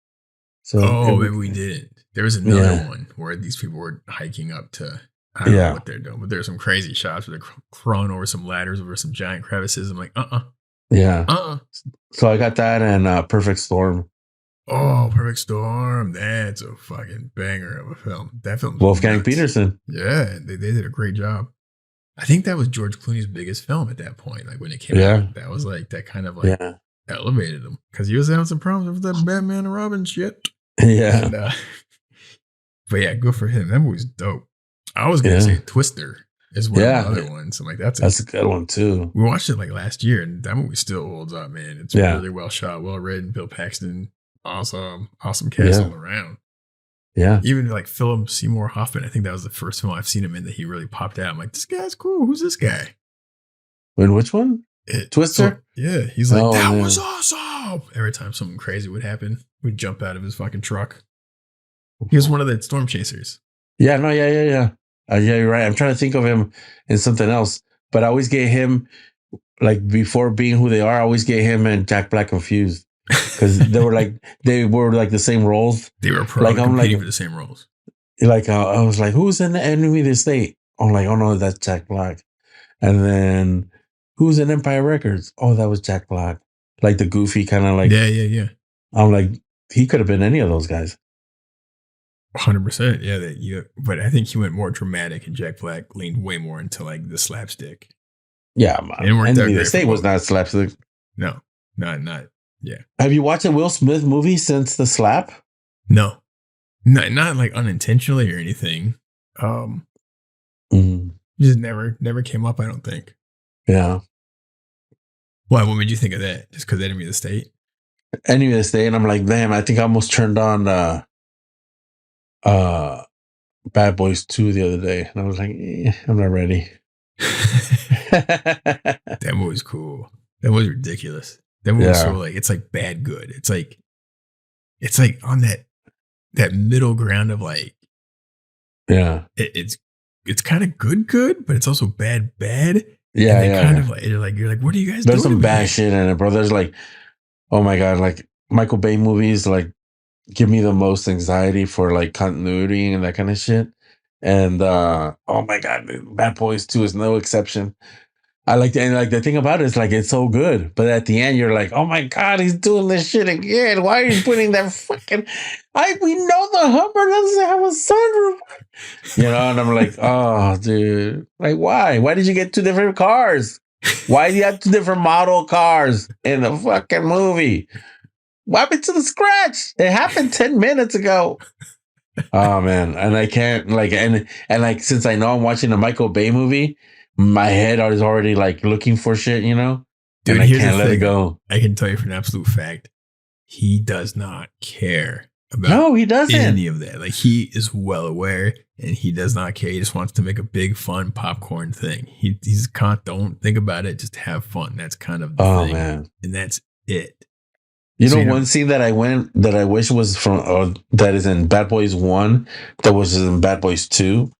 So maybe we didn't. There was another one where these people were hiking up to, I don't know what they're doing, but there's some crazy shots where they're crawling over some ladders over some giant crevices. I'm like, Yeah. So I got that and Perfect Storm. Oh, Perfect Storm. That's a fucking banger of a film. That film. Wolfgang Peterson. Yeah, they did a great job. I think that was George Clooney's biggest film at that point. Like when it came out, that was like, that kind of like elevated him because he was having some problems with that Batman and Robin shit. Yeah. And, but yeah, good for him. That movie's dope. I was going to say Twister is one of the other ones. I'm like, that's a good one too. We watched it like last year and that movie still holds up, man. It's really well shot, well written. Bill Paxton. Awesome cast all around. Yeah. Even like Philip Seymour Hoffman. I think that was the first film I've seen him in that he really popped out. I'm like, this guy's cool. Who's this guy? In which one? Twister? So, he's like, that was awesome. Every time something crazy would happen, we'd jump out of his fucking truck. He was one of the storm chasers. Yeah, no, yeah, you're right. I'm trying to think of him in something else, but I always get him, like before being who they are, I always get him and Jack Black confused. Because they were like the same roles. They were probably competing for the same roles. Like I was like, who's in the Enemy of the State? I'm like, oh no, that's Jack Black. And then who's in Empire Records? Oh, that was Jack Black. Like the goofy kind of like yeah. I'm like, he could have been any of those guys. 100%. Yeah, but I think he went more dramatic, and Jack Black leaned way more into like the slapstick. Yeah, Enemy of the State was not slapstick. No, not. Yeah. Have you watched a Will Smith movie since The Slap? No. Not like unintentionally or anything. Just never came up, I don't think. Yeah. Why? What made you think of that? Just because Enemy of the State? Enemy of the State, and I'm like, damn, I think I almost turned on Bad Boys 2 the other day. And I was like, I'm not ready. That movie's cool. That was ridiculous. That movie was so like, it's like bad good. It's like on that middle ground of like, it's kind of good, but it's also bad. Yeah. Kind of like, you're like, what are you guys doing? There's some bad shit in it, bro. There's like, oh my God, like Michael Bay movies, like give me the most anxiety for like continuity and that kind of shit. And oh my god, Bad Boys 2 is no exception. I like the, and like the thing about it is like it's so good, but at the end you're like, oh my god, he's doing this shit again. Why are you putting that fucking? We know the Hummer doesn't have a sunroof, and I'm like, oh dude, like why? Why did you get two different cars? Why do you have two different model cars in the fucking movie? What happened to the scratch? It happened 10 minutes ago. Oh man, and I can't like and like since I know I'm watching a Michael Bay movie, my head is already like looking for shit, Dude, and I can't let it go. I can tell you for an absolute fact, he does not care about No, he doesn't. any of that. Like he is well aware, and he does not care. He just wants to make a big fun popcorn thing. He's don't think about it, just have fun. That's kind of the thing, man, and that's it. One scene that I wish was from that is in Bad Boys 1 that was in Bad Boys 2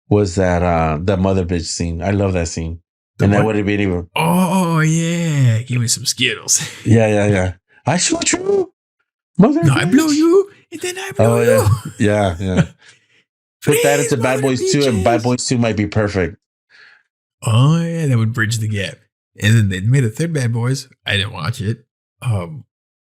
was that mother bitch scene. I love that scene. That would have been even. Oh yeah, give me some Skittles. Yeah. I shoot you, mother. No, bitch. I blow you, and then I blow you. Yeah. Put that into Bad Boys 2, and Bad Boys 2 might be perfect. Oh yeah, that would bridge the gap. And then they made a third Bad Boys. I didn't watch it.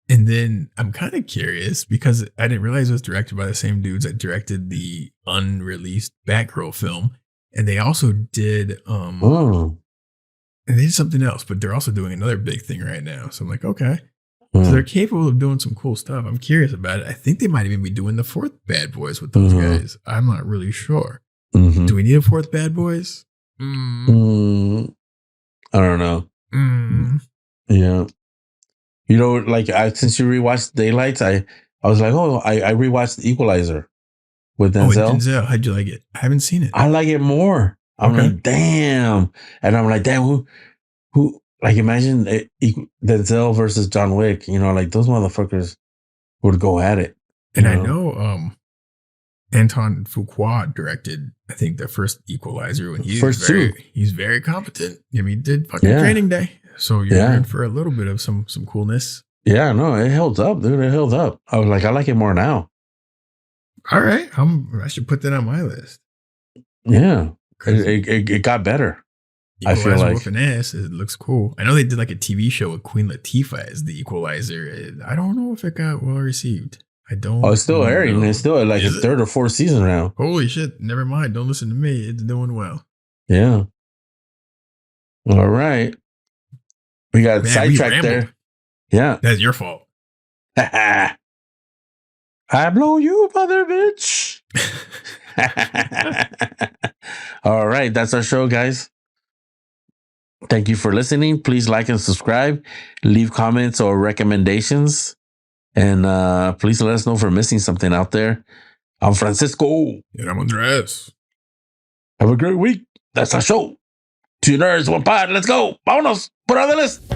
And then I'm kind of curious because I didn't realize it was directed by the same dudes that directed the unreleased Batgirl film. And they also did and they did something else, but they're also doing another big thing right now. So I'm like, okay. So they're capable of doing some cool stuff. I'm curious about it. I think they might even be doing the fourth Bad Boys with those guys. I'm not really sure. Do we need a fourth Bad Boys? I don't know. Yeah. Like since you rewatched Daylights, I was like, I rewatched The Equalizer with Denzel. Oh, Denzel, how'd you like it? I haven't seen it. I like it more. I'm like, damn, and I'm like, damn, who like imagine Denzel versus John Wick. Like those motherfuckers would go at it. And I know Anton Fuqua directed, I think, the first Equalizer when he's very competent. I mean, he did fucking Training Day. So you're in for a little bit of some coolness. Yeah, no, it held up, dude. It held up. I was like, I like it more now. All right. I should put that on my list. Yeah. It got better. I feel like whooping ass. It looks cool. I know they did like a TV show with Queen Latifah as the Equalizer. I don't know if it got well received. I don't. Oh, it's still airing. It's still like its third or fourth season now. Holy shit. Never mind. Don't listen to me. It's doing well. Yeah. All right. We got sidetracked there. Yeah. That's your fault. I blow you, mother bitch. All right. That's our show, guys. Thank you for listening. Please like and subscribe. Leave comments or recommendations. And please let us know if we're missing something out there. I'm Francisco. And I'm Andres. Have a great week. That's our show. Two nerds, one pod. Let's go. Vámonos. Put on the list.